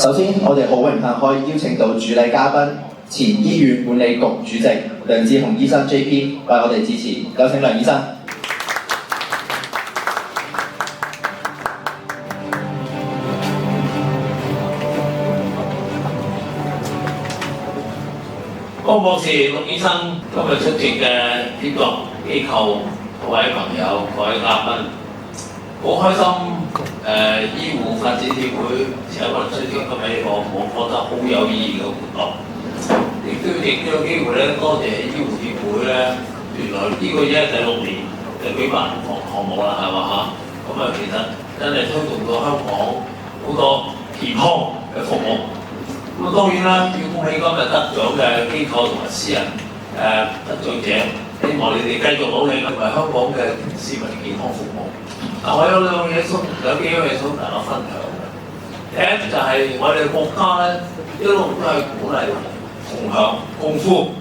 首先，我哋好榮幸可以邀請到主禮嘉賓，前醫院管理局主席梁智鴻醫生 JP 為我哋致辭，有請梁醫生。江博士、陸醫生今日出席嘅協作機構各位朋友、各位嘉賓，好開心！醫護發展協會請我哋出席今日呢個我覺得好有意義嘅活動，亦都藉呢個機會咧，多謝醫護協會咧，原來呢個已經係第6年就舉辦項目啦，係嘛嚇？咁啊，其實真係推動到香港好多健康嘅服務。咁當然啦，要恭喜今日得獎嘅機構同埋私人得獎者，希望你哋繼續努力，為香港嘅市民健康服務。我有幾樣嘢想同大家分享嘅。第一就係我哋國家咧一路都係鼓勵共享共富，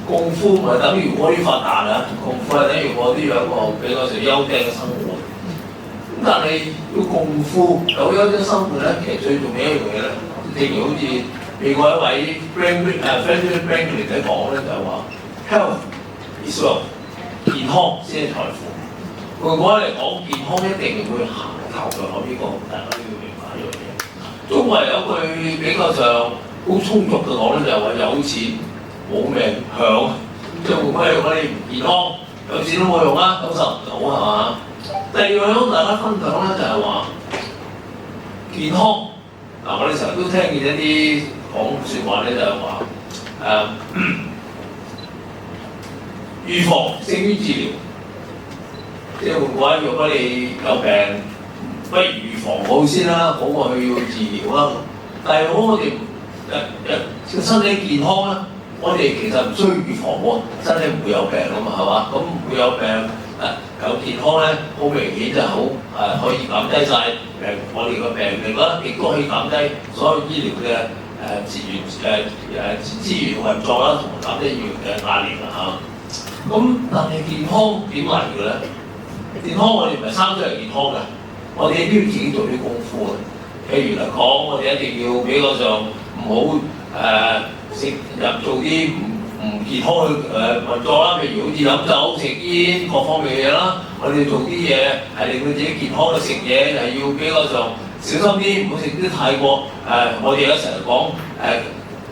共富唔係等於我啲發達啊，共富係等於我啲有一個比較上優質嘅生活。咁但係要共富有優質生活咧，其實最重要一樣嘢咧。正如好似美國一位 Benjamin Franklin 喺講咧，就係話 health is wealth， 健康先係財富。換句話嚟講，健康一定會行頭上呢個，大家都要明白呢樣嘢。中國有句比較上好充足嘅講咧，就係話有錢冇命享，即係換句話嚟講，你唔健康，有錢都冇用啊，享受唔到係嘛？第二樣同大家分享咧，就係話健康。我哋成日都聽見一啲講説話咧，就係話預防勝於治療，即係換句話，如果你有病，不如預防好先啦，好過去要治療啦。但係我哋身體健康咧，我哋其實唔需要預防喎，身體唔會有病啊嘛，係嘛？咁唔會有病。有健康咧，好明顯就好可以減低晒我哋嘅病歷啦，亦都可以減低所有醫療嘅資源運作啦，同埋減低醫療嘅壓力啦嚇。咁但係健康點嚟嘅咧？健康我哋唔係生出嚟健康嘅，我哋都要自己做啲功夫嘅。譬如嚟講，我哋一定要比較上唔好做啲唔健康嘅運作啦，譬如好似飲酒、食煙各方面嘅嘢啦，我哋做啲嘢係令到自己健康嘅食嘢係要比較上小心啲，唔好食啲太過我哋而家成日講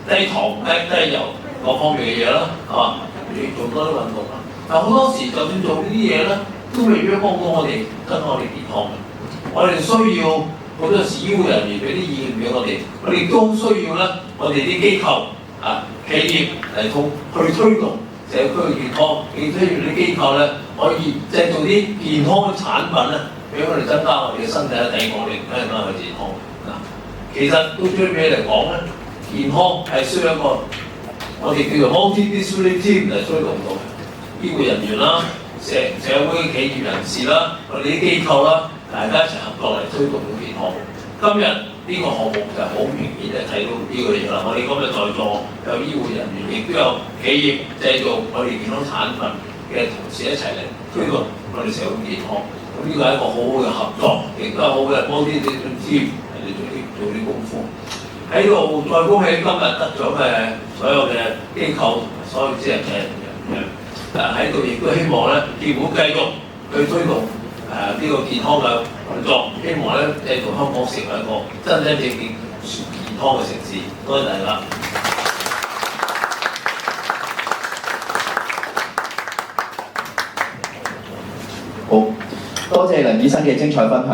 低糖、低油各方面嘅嘢啦，係嘛？譬如做多啲運動啦。但好多時就算做呢啲嘢咧，都未必幫到我哋增加我哋健康嘅。我哋需要好多時醫護人員俾啲意見俾我哋，我哋都需要咧，我哋啲機構企業嚟去推動社區嘅健康，亦都要啲機構咧可以製造啲健康嘅產品咧，俾我哋增加我哋嘅身體嘅抵抗力，增加我哋健康。其實到最尾嚟講咧，健康係需要一個我哋叫做 multidisciplinary team 嚟推動到嘅，醫護人員啦、社會企業人士啦、我哋啲機構啦，大家一齊合作嚟推動到健康。今日呢個項目就好明顯就睇到呢個嘢啦。我哋今日在座有醫護人員，亦都有企業製造我哋健康產品嘅同事一齊嚟推動我哋社會健康。咁呢個係一個好好嘅合作，亦都係好嘅幫啲team嚟做啲功夫。喺度再恭喜今日得獎嘅所有嘅機構、所有私人嘅人喺度，亦都希望咧政府繼續去推動呢個健康嘅運作，希望咧製造香港成為一個真真正正健康嘅城市。多謝大家。好，多謝梁醫生嘅精彩分享。